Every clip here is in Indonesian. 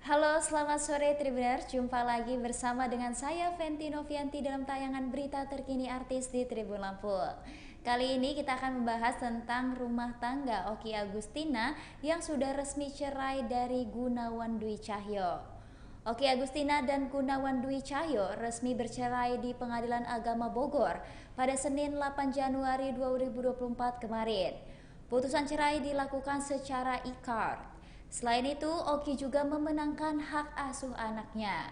Halo, selamat sore Tribuners. Jumpa lagi bersama dengan saya Fenty Novianti dalam tayangan berita terkini artis di Tribun Lampung. Kali ini kita akan membahas tentang rumah tangga Okky Agustina yang sudah resmi cerai dari Gunawan Dwi Cahyo. Okky Agustina dan Gunawan Dwi Cahyo resmi bercerai di Pengadilan Agama Bogor pada Senin 8 Januari 2024 kemarin. Putusan cerai dilakukan secara e-card. Selain itu, Okky juga memenangkan hak asuh anaknya.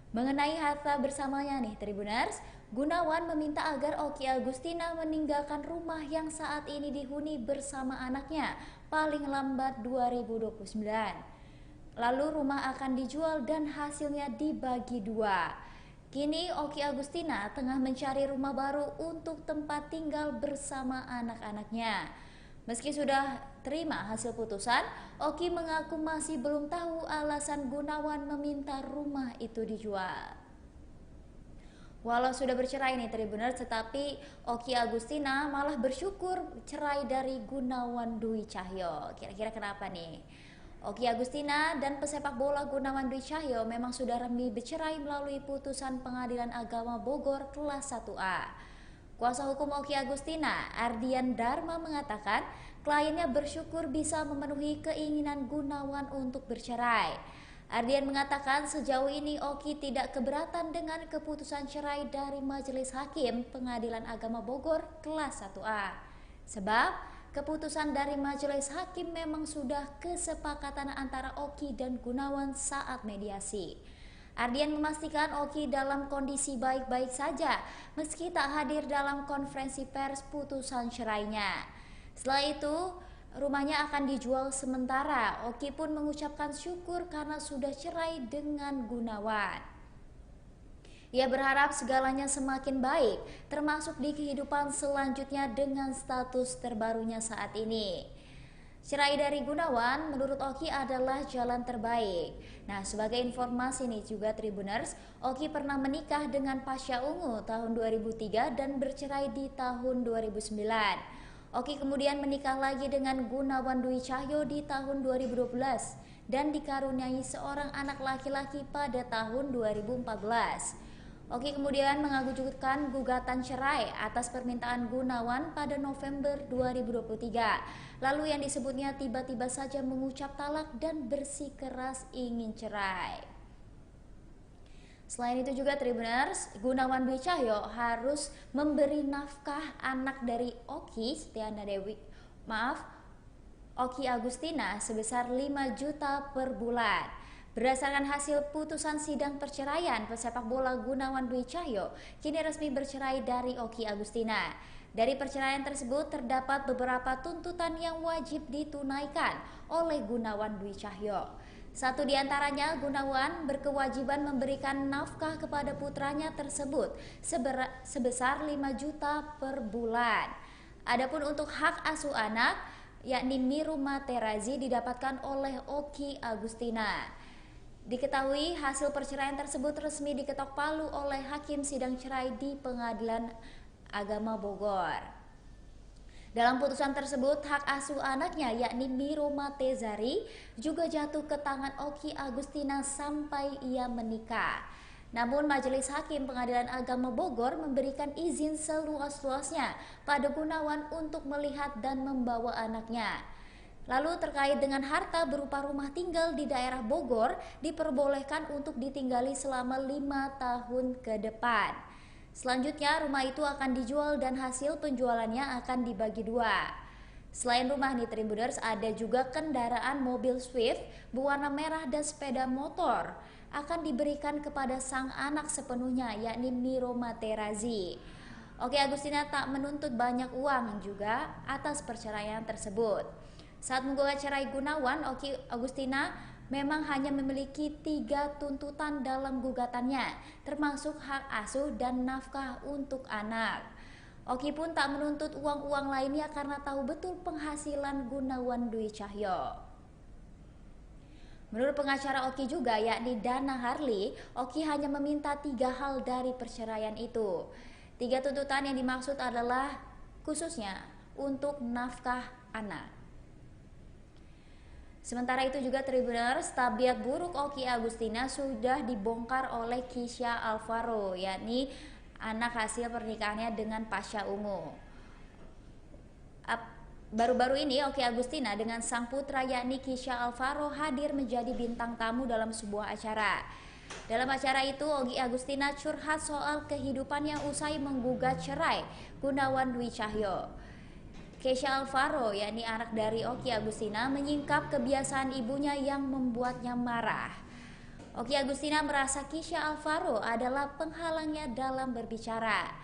Mengenai harta bersamanya nih Tribuners, Gunawan meminta agar Okky Agustina meninggalkan rumah yang saat ini dihuni bersama anaknya paling lambat 2029. Lalu rumah akan dijual dan hasilnya dibagi dua. Kini Okky Agustina tengah mencari rumah baru untuk tempat tinggal bersama anak-anaknya. Meski sudah terima hasil putusan, Okky mengaku masih belum tahu alasan Gunawan meminta rumah itu dijual. Walau sudah bercerai nih Tribuners, tetapi Okky Agustina malah bersyukur cerai dari Gunawan Dwi Cahyo. Kira-kira kenapa nih? Okky Agustina dan pesepak bola Gunawan Dwi Cahyo memang sudah resmi bercerai melalui putusan Pengadilan Agama Bogor kelas 1A. Kuasa hukum Okky Agustina, Ardian Dharma mengatakan kliennya bersyukur bisa memenuhi keinginan Gunawan untuk bercerai. Ardian mengatakan sejauh ini Okky tidak keberatan dengan keputusan cerai dari Majelis Hakim Pengadilan Agama Bogor kelas 1A. Sebab keputusan dari Majelis Hakim memang sudah kesepakatan antara Okky dan Gunawan saat mediasi. Ardian memastikan Okky dalam kondisi baik-baik saja meski tak hadir dalam konferensi pers putusan cerainya. Setelah itu, rumahnya akan dijual sementara. Okky pun mengucapkan syukur karena sudah cerai dengan Gunawan. Ia berharap segalanya semakin baik, termasuk di kehidupan selanjutnya dengan status terbarunya saat ini. Cerai dari Gunawan menurut Okky adalah jalan terbaik. Nah, sebagai informasi nih juga Tribuners, Okky pernah menikah dengan Pasha Ungu tahun 2003 dan bercerai di tahun 2009. Okky kemudian menikah lagi dengan Gunawan Dwi Cahyo di tahun 2012 dan dikaruniai seorang anak laki-laki pada tahun 2014. Okky kemudian mengajukan gugatan cerai atas permintaan Gunawan pada November 2023. Lalu yang disebutnya tiba-tiba saja mengucap talak dan bersikeras ingin cerai. Selain itu juga Tribuners, Gunawan Dwi Cahyo harus memberi nafkah anak dari Okky Okky Agustina sebesar 5 juta per bulan. Berdasarkan hasil putusan sidang perceraian, pesepak bola Gunawan Dwi Cahyo kini resmi bercerai dari Okky Agustina. Dari perceraian tersebut terdapat beberapa tuntutan yang wajib ditunaikan oleh Gunawan Dwi Cahyo. Satu di antaranya, Gunawan berkewajiban memberikan nafkah kepada putranya tersebut sebesar 5 juta per bulan. Adapun untuk hak asuh anak, yakni Miru Materazi didapatkan oleh Okky Agustina. Diketahui hasil perceraian tersebut resmi diketok palu oleh Hakim Sidang Cerai di Pengadilan Agama Bogor. Dalam putusan tersebut, hak asuh anaknya yakni Miru Matezari juga jatuh ke tangan Okky Agustina sampai ia menikah. Namun Majelis Hakim Pengadilan Agama Bogor memberikan izin seluas-luasnya pada Gunawan untuk melihat dan membawa anaknya. Lalu terkait dengan harta berupa rumah tinggal di daerah Bogor diperbolehkan untuk ditinggali selama 5 tahun ke depan. Selanjutnya rumah itu akan dijual dan hasil penjualannya akan dibagi dua. Selain rumah nih Tribuners, ada juga kendaraan mobil Swift berwarna merah dan sepeda motor akan diberikan kepada sang anak sepenuhnya yakni Miro Materazi. Okky Agustina tak menuntut banyak uang juga atas perceraian tersebut. Saat menggugat cerai Gunawan, Okky Agustina memang hanya memiliki 3 tuntutan dalam gugatannya, termasuk hak asuh dan nafkah untuk anak. Okky pun tak menuntut uang-uang lainnya karena tahu betul penghasilan Gunawan Dwi Cahyo. Menurut pengacara Okky juga, yakni Dana Harley, Okky hanya meminta 3 hal dari perceraian itu. 3 tuntutan yang dimaksud adalah khususnya untuk nafkah anak. Sementara itu juga Tribuners, tabiat buruk Oki Agustina sudah dibongkar oleh Kisha Alvaro, yakni anak hasil pernikahannya dengan Pasha Ungu. Baru-baru ini Oki Agustina dengan sang putra yakni Kisha Alvaro hadir menjadi bintang tamu dalam sebuah acara. Dalam acara itu Oki Agustina curhat soal kehidupan yang usai menggugat cerai Gunawan Dwi Cahyo. Kisha Alvaro, yakni anak dari Oki Agustina, menyingkap kebiasaan ibunya yang membuatnya marah. Oki Agustina merasa Kisha Alvaro adalah penghalangnya dalam berbicara.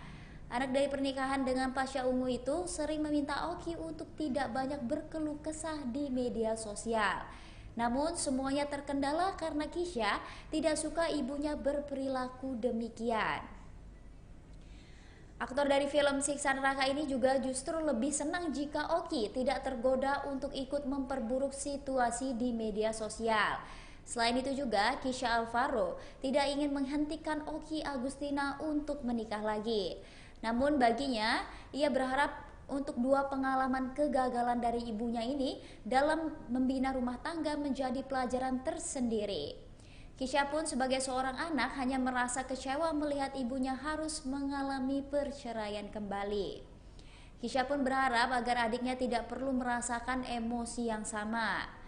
Anak dari pernikahan dengan Pasha Ungu itu sering meminta Oki untuk tidak banyak berkeluh kesah di media sosial. Namun semuanya terkendala karena Kisha tidak suka ibunya berperilaku demikian. Aktor dari film Siksa Neraka ini juga justru lebih senang jika Oki tidak tergoda untuk ikut memperburuk situasi di media sosial. Selain itu juga Kisha Alvaro tidak ingin menghentikan Oki Agustina untuk menikah lagi. Namun baginya ia berharap untuk dua pengalaman kegagalan dari ibunya ini dalam membina rumah tangga menjadi pelajaran tersendiri. Kisha pun sebagai seorang anak hanya merasa kecewa melihat ibunya harus mengalami perceraian kembali. Kisha pun berharap agar adiknya tidak perlu merasakan emosi yang sama.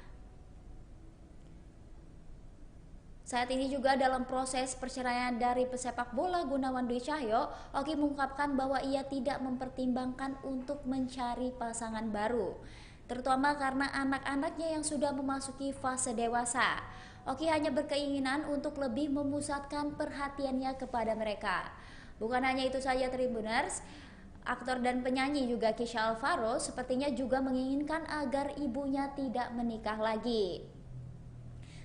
Saat ini juga dalam proses perceraian dari pesepak bola Gunawan Dwi Cahyo, Oki mengungkapkan bahwa ia tidak mempertimbangkan untuk mencari pasangan baru, terutama karena anak-anaknya yang sudah memasuki fase dewasa. Oki hanya berkeinginan untuk lebih memusatkan perhatiannya kepada mereka. Bukan hanya itu saja Tribuners, aktor dan penyanyi juga Kisha Alvaro sepertinya juga menginginkan agar ibunya tidak menikah lagi.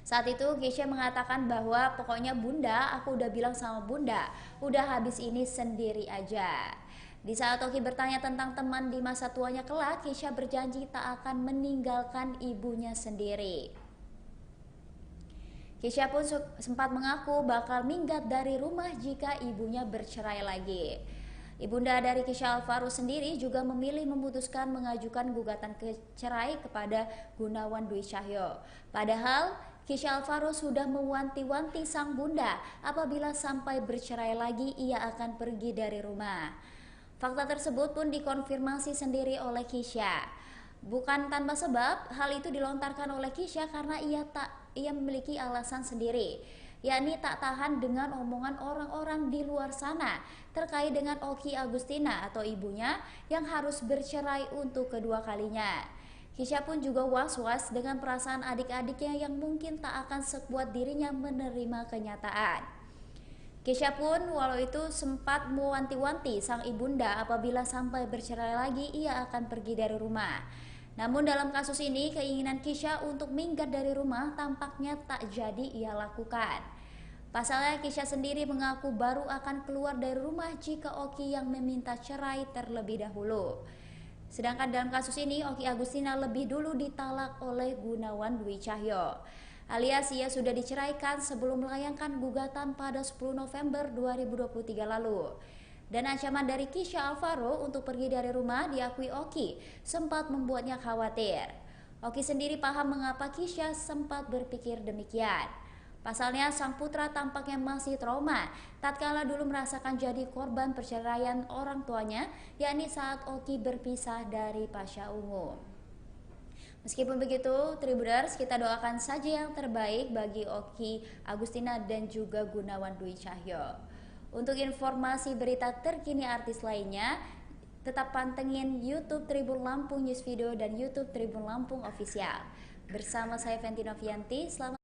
Saat itu Kisha mengatakan bahwa pokoknya bunda, aku udah bilang sama bunda, udah habis ini sendiri aja. Di saat Oki bertanya tentang teman di masa tuanya kelak, Kisha berjanji tak akan meninggalkan ibunya sendiri. Kisha pun sempat mengaku bakal minggat dari rumah jika ibunya bercerai lagi. Ibunda dari Kisha Alvaro sendiri juga memilih memutuskan mengajukan gugatan cerai kepada Gunawan Dwi Cahyo. Padahal Kisha Alvaro sudah mewanti-wanti sang bunda apabila sampai bercerai lagi ia akan pergi dari rumah. Fakta tersebut pun dikonfirmasi sendiri oleh Kisha. Bukan tanpa sebab, hal itu dilontarkan oleh Kisha karena ia memiliki alasan sendiri, yakni tak tahan dengan omongan orang-orang di luar sana terkait dengan Oki Agustina atau ibunya yang harus bercerai untuk kedua kalinya. Kisha pun juga was-was dengan perasaan adik-adiknya yang mungkin tak akan sekuat dirinya menerima kenyataan. Kisha pun walau itu sempat mewanti-wanti sang ibunda apabila sampai bercerai lagi ia akan pergi dari rumah. Namun dalam kasus ini keinginan Kisha untuk minggat dari rumah tampaknya tak jadi ia lakukan. Pasalnya Kisha sendiri mengaku baru akan keluar dari rumah jika Oki yang meminta cerai terlebih dahulu. Sedangkan dalam kasus ini Oki Agustina lebih dulu ditalak oleh Gunawan Dwi Cahyo. Alias ia sudah diceraikan sebelum melayangkan gugatan pada 10 November 2023 lalu. Dan ancaman dari Kisha Alvaro untuk pergi dari rumah diakui Oki sempat membuatnya khawatir. Oki sendiri paham mengapa Kisha sempat berpikir demikian. Pasalnya sang putra tampaknya masih trauma tatkala dulu merasakan jadi korban perceraian orang tuanya, yakni saat Oki berpisah dari Pasha Ungu. Meskipun begitu, Tribuners, kita doakan saja yang terbaik bagi Oki Agustina dan juga Gunawan Dwi Cahyo. Untuk informasi berita terkini artis lainnya, tetap pantengin YouTube Tribun Lampung News Video dan YouTube Tribun Lampung Official. Bersama saya Fenty Novianti, selamat